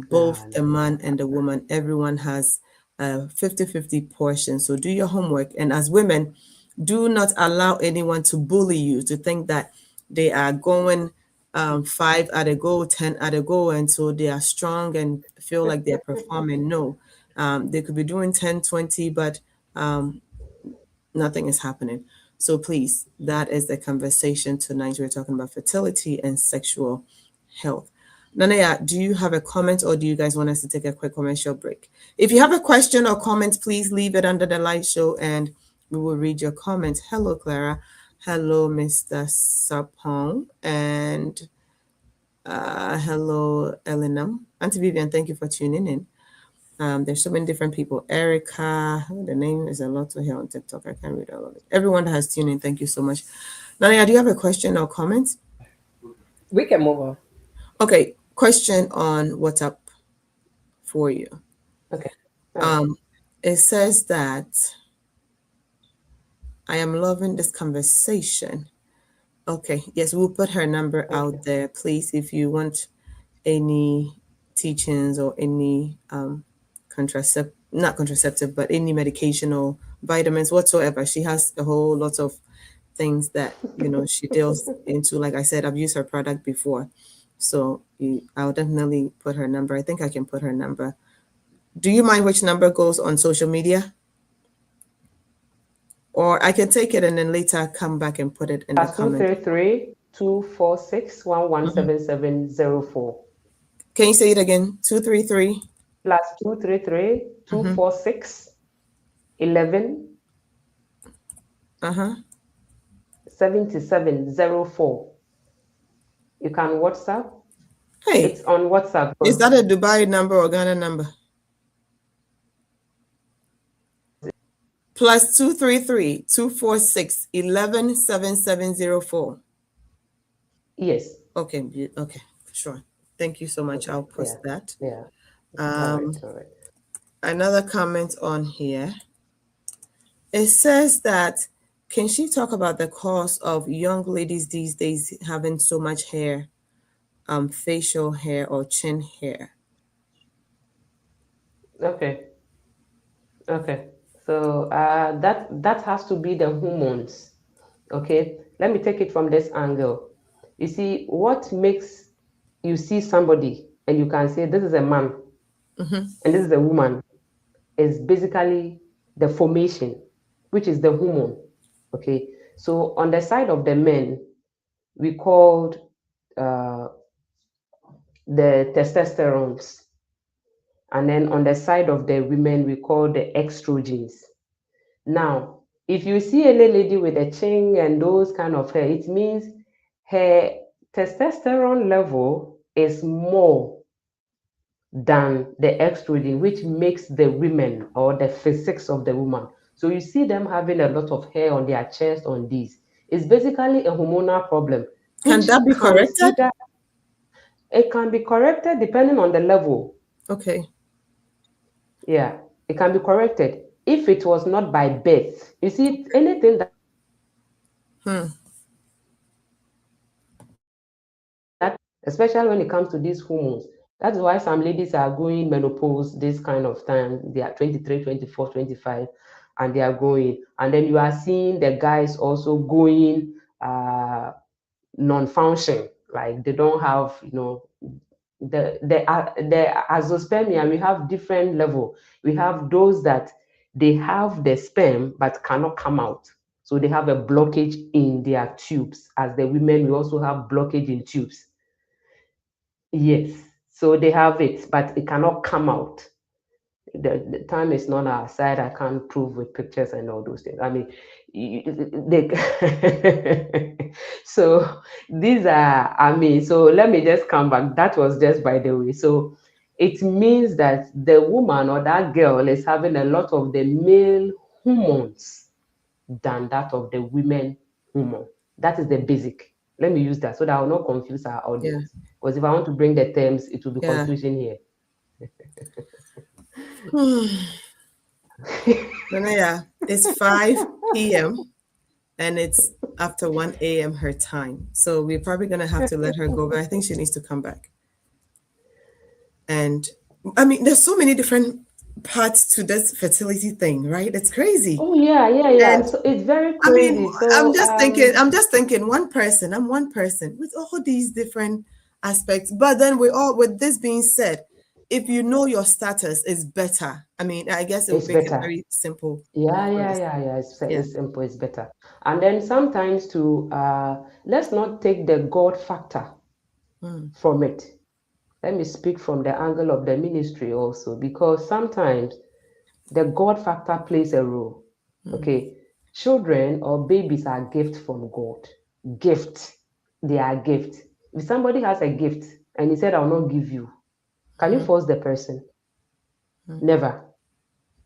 Both the No. man and the woman, everyone has a 50-50 portion. So do your homework. And as women, do not allow anyone to bully you, to think that they are going 5 at a go, 10 at a go, and so they are strong and feel like they're performing. No, they could be doing 10, 20, but nothing is happening. So please, that is the conversation tonight. We're talking about fertility and sexual health. Nanaya, do you have a comment, or do you guys want us to take a quick commercial break? If you have a question or comment, please leave it under the live show and we will read your comments. Hello, Clara. Hello, Mr. Sarpong. And hello, Elinam. Auntie Vivian, thank you for tuning in. There's so many different people. Erica, the name is a lot to hear on TikTok. I can't read all of it. Everyone that has tuned in, thank you so much. Nania, do you have a question or comment? We can move on. Okay, question on WhatsApp for you. Okay. It says that I am loving this conversation. Okay, yes, we'll put her number out there, please, if you want any teachings or any not contraceptive, but any medication or vitamins whatsoever. She has a whole lot of things that she deals into. Like I said, I've used her product before, so I'll definitely put her number. I think I can put her number. Do you mind which number goes on social media? Or I can take it and then later come back and put it in the comment. 233-246-117704. Can you say it again? 233 plus 233-246-117704. You can WhatsApp. Hey, it's on WhatsApp. Is that a Dubai number or Ghana number? Plus 233-246-117704. Yes. Okay, sure. Thank you so much. I'll post that. Yeah. All right. Another comment on here. It says that, can she talk about the cause of young ladies these days having so much hair, facial hair or chin hair? Okay. So that has to be the hormones. Okay. Let me take it from this angle. You see, what makes you see somebody and you can say this is a man and this is a woman is basically the formation, which is the hormone. Okay. So on the side of the men, we called the testosterones. And then on the side of the women, we call the estrogens. Now, if you see any lady with a chin and those kind of hair, it means her testosterone level is more than the estrogen, which makes the women or the physics of the woman. So you see them having a lot of hair on their chest, on these. It's basically a hormonal problem. Can that be corrected? It can be corrected depending on the level. Okay. Yeah, it can be corrected if it was not by birth. You see, anything that especially when it comes to these hormones. That's why some ladies are going menopause this kind of time. They are 23, 24, 25, and they are going. And then you are seeing the guys also going non-function, like they don't have, the azoospermia. We have different level. We have those that they have the sperm but cannot come out, so they have a blockage in their tubes. As the women, we also have blockage in tubes. Yes, so they have it but it cannot come out. The time is not our side. I can't prove with pictures and all those things. I mean, so these are, so let me just come back. That was just by the way. So it means that the woman or that girl is having a lot of the male hormones than that of the women hormone. That is the basic. Let me use that so that I will not confuse our audience. Because if I want to bring the terms, it will be confusion here. Yeah, it's 5 p.m. and it's after 1 a.m. her time. So we're probably going to have to let her go, but I think she needs to come back. And I mean, there's so many different parts to this fertility thing, right? It's crazy. Oh yeah. And So it's very I mean, crazy. So I'm just thinking one person, I'm one person with all these different aspects. But then with this being said, if you know your status is better, I mean, I guess it would it's make it better. very simple Yeah, for yeah, us. yeah, yeah. Yeah. It's simple, it's better. And then sometimes to let's not take the God factor Mm, from it. Let me speak from the angle of the ministry also, because sometimes the God factor plays a role. mm, Okay. Children or babies are gifts from God. Gift. They are gift. If somebody has a gift and he said, I'll not give you, can you mhm, force the person? mm, Never.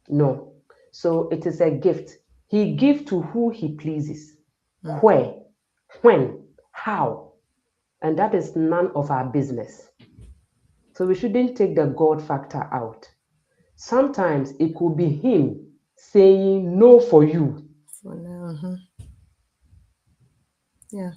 No. So it is a gift. He gives to who he pleases. mm. Where, when, how. And that is none of our business. So we shouldn't take the God factor out. Sometimes it could be him saying no for you. For now, yeah,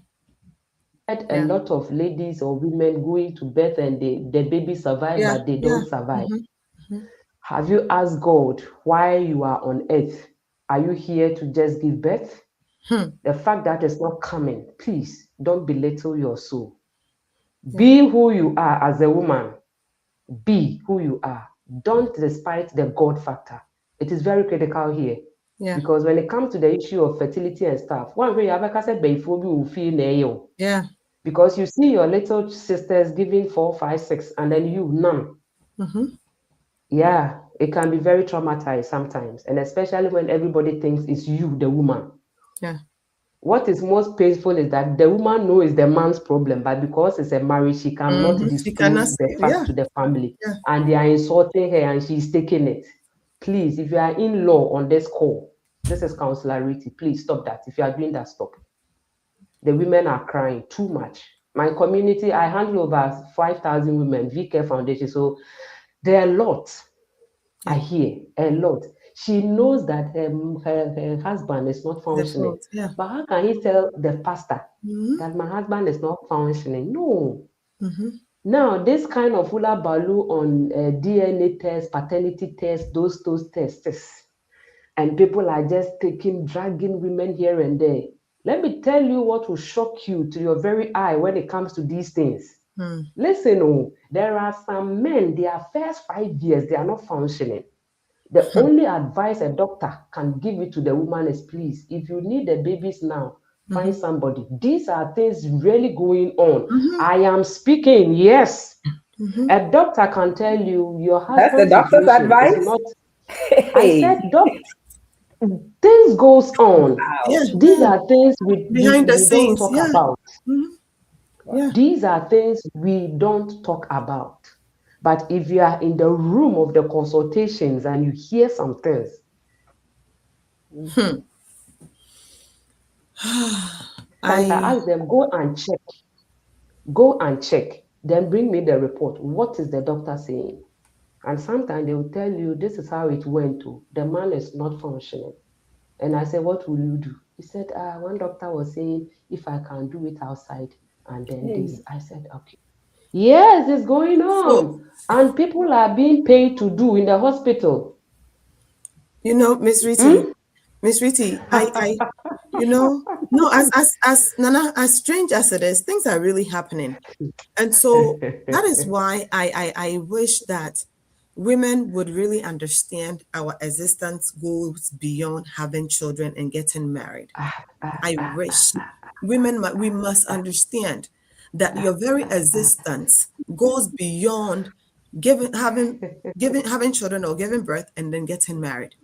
A yeah, lot of ladies or women going to birth and the baby survive, yeah, but they yeah. don't survive. Mhm, mhm. Have you asked God why you are on earth? Are you here to just give birth? Hmm. The fact that it's not coming, please don't belittle your soul. Yeah, Be who you are as a woman. Be who you are. Don't despise the God factor. It is very critical here. yeah, Because when it comes to the issue of fertility and stuff, one way you have said will feel nail. yeah. Because you see your little sisters giving 4, 5, 6, and then you none. Mhm. Yeah, it can be very traumatized sometimes, and especially when everybody thinks it's you, the woman. Yeah. What is most painful is that the woman knows it's the man's problem, but because it's a marriage, she cannot She cannot disclose the say, fact yeah, to the family, yeah. and they are insulting her, and she's taking it. Please, if you are in law on this call, this is counselority. Please stop that. If you are doing that, stop. The women are crying too much. My community, I handle over 5,000 women, VCare Foundation. So there are a lot. I Yeah. hear a lot. She knows that her husband is not The functioning. fault. Yeah. But how can he tell the pastor Mm-hmm. that my husband is not functioning? No. Mm-hmm. Now, this kind of hula baloo on DNA test, paternity test, those tests, and people are just dragging women here and there. Let me tell you what will shock you to your very eye when it comes to these things. Mm. Listen, oh, there are some men, their first 5 years, they are not functioning. The only advice a doctor can give it to the woman is, please, if you need the babies now, Mm-hmm. find somebody. These are things really going on. Mm-hmm. I am speaking, yes. Mm-hmm. A doctor can tell you your That's the husband's doctor's situation is advice. not. I Hey, said, things goes on. Yeah. wow. These Yeah. are things we, we, Behind the we don't scenes. talk Yeah. about. Mm-hmm. Wow. Yeah. These are things we don't talk about. But if you are in the room of the consultations and you hear some things, Hmm. sometimes I I ask them, go and check, then bring me the report. What is the doctor saying? And sometimes they will tell you, this is how it went to. The man is not functioning. And I said, what will you do? He said, one doctor was saying, if I can do it outside, and then Hey. this. I said, okay. Yes, it's going so on. And people are being paid to do in the hospital. Miss Hmm? Riti, Miss Riti, no, as Nana, as strange as it is, things are really happening. And so that is why I wish that women would really understand our existence goes beyond having children and getting married. I wish we must understand that your very existence goes beyond having children or giving birth and then getting married.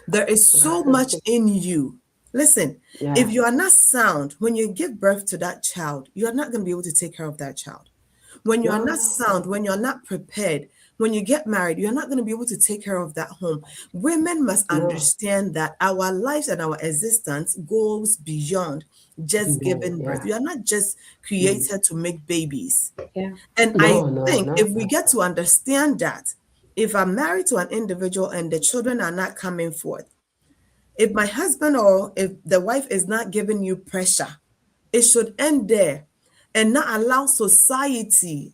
There is so much in you. Listen, if Yeah, you are not sound when you give birth to that child, you are not going to be able to take care of that child. When you are not no, sound, when you're not prepared, when you get married, you're not going to be able to take care of that home. Women must no, understand that our lives and our existence goes beyond just beyond, giving birth. yeah. We are not just Mm. created to make babies. Yeah. And I No, no, think if no, we no. get to understand that, if I'm married to an individual and the children are not coming forth, if my husband or if the wife is not giving you pressure, it should end there and not allow society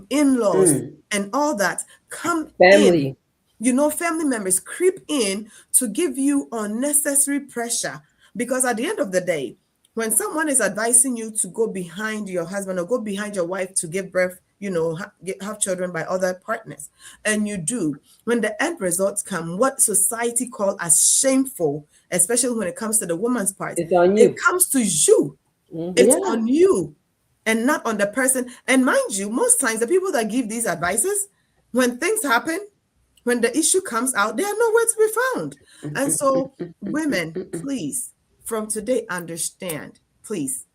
in-laws, and all that come Family. in. Family members creep in to give you unnecessary pressure. Because at the end of the day, when someone is advising you to go behind your husband or go behind your wife to give birth, have children by other partners, and you do, when the end results come, what society call as shameful, especially when it comes to the woman's part, it's on you. It comes to you. It's on you and not on the person. And mind you, most times the people that give these advices, when things happen, when the issue comes out, they are nowhere to be found. And so women, please, from today, understand, please,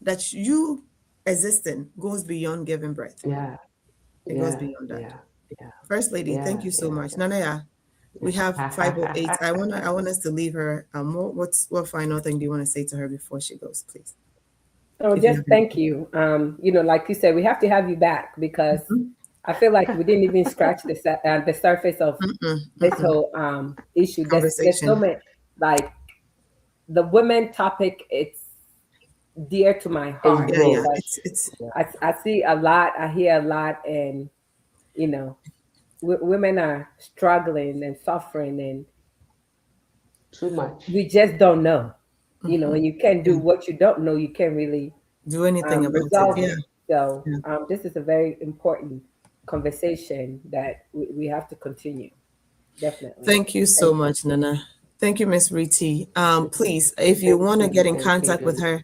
that you existing goes beyond giving birth. It goes beyond that. First Lady, thank you so much. Nanaya, we have 508. I want us to leave her. What final thing do you want to say to her before she goes, please? Oh, just thank you. Like you said, we have to have you back because I feel like we didn't even scratch the surface of this whole issue. There's so many, like the women topic. It's dear to my heart. I see a lot, I hear a lot, and women are struggling and suffering, and too much. We just don't know. When you can't do what you don't know, you can't really do anything about it. So this is a very important conversation that we have to continue. Definitely. Thank you so much, Nana. Thank you, Miss Riti. Please, if you want to get in contact with her,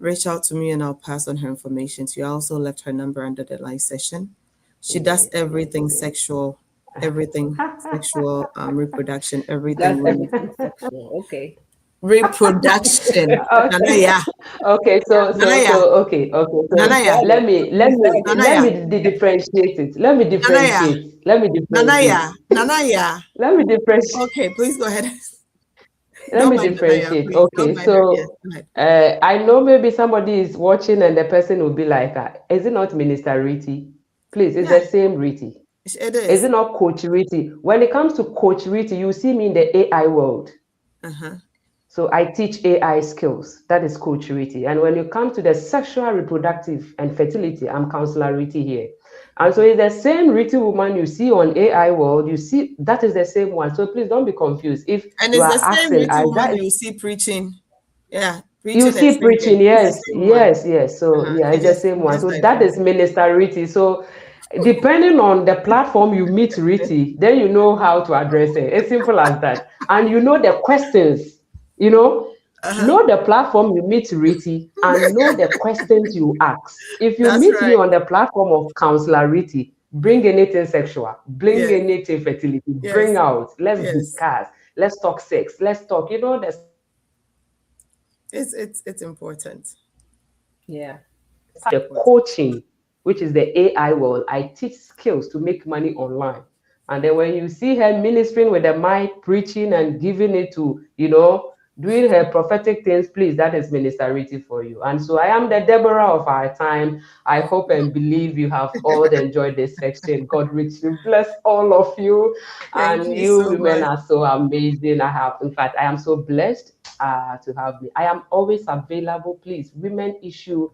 reach out to me and I'll pass on her information to you. I also left her number under the live session. She does everything sexual, reproduction, everything sexual. Okay. Reproduction. Nanaya. Okay, so okay. Nanaya. Let me differentiate it. Let me differentiate. Nanaya. Let me differentiate. Okay, please go ahead. Let me differentiate. Okay, so I know maybe somebody is watching and the person will be like, is it not Minister Riti? Please, it's the same Riti. It is. Is it not Coach Riti? When it comes to Coach Riti, you see me in the AI world. So I teach AI skills. That is Coach Riti. And when you come to the sexual, reproductive, and fertility, I'm Counselor Riti here. And so it's the same Riti woman you see on AI world. You see, that is the same one. So please don't be confused. If and you it's are the same Riti woman you see preaching. Yeah. You see preaching, yes. So it's the same one. So that is Minister Riti. So depending on the platform you meet Riti, then you know how to address it. It's simple as that. And you know the questions. Know the platform you meet Riti and know the questions you ask. If you meet me on the platform of Counselor Riti, bring anything sexual, bring anything fertility, bring out, let's discuss, let's talk sex, let's talk, it's important. Yeah. The coaching, which is the AI world, I teach skills to make money online. And then when you see her ministering with the mic, preaching and giving it to, doing her prophetic things, please, that is Minister Riti for you. And so I am the Deborah of our time. I hope and believe you have all enjoyed this section. God richly bless all of you. Thank you so women much. are so amazing. I am so blessed to have me. I am always available. Please, women issue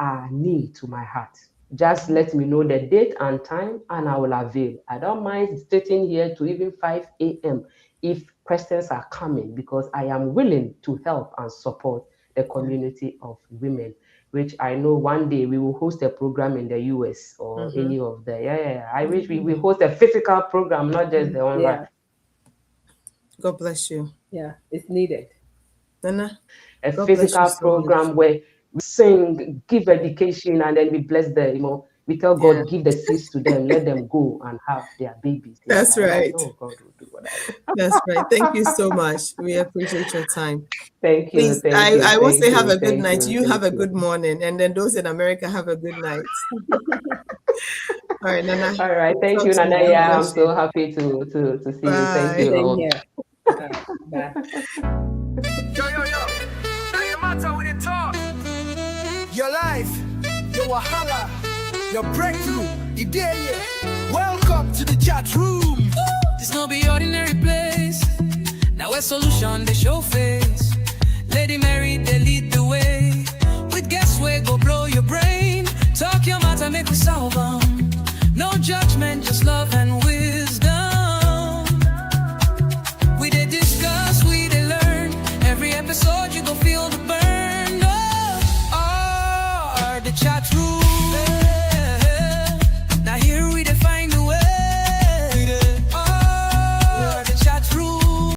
a need to my heart. Just let me know the date and time and I will avail. I don't mind sitting here to even 5 a.m. if questions are coming, because I am willing to help and support the community of women, which I know one day we will host a program in the US or any of the, I wish we host a physical program, not just the online. God bless you. Yeah, it's needed. Nana, a physical program where we sing, give education, and then we bless them, we tell God, give the seeds to them, let them go and have their babies. That's right. God will do whatever. That's right. Thank you so much. We appreciate your time. Thank you. Please, I will say have a good night. You have a good morning. And then those in America have a good night. All right, Nana. All right. Thank you, Nana. Yeah, I'm so happy to see you. Thank you. Same here. Bye. Yo. Now you matter with it talk. Your life, your wahala, your breakthrough, idea. Welcome to the chat room. This no be ordinary place. Now a solution they show face. LadyMary they lead the way. With guests we go blow your brain. Talk talk your matter, make we solve 'em. No judgment, just love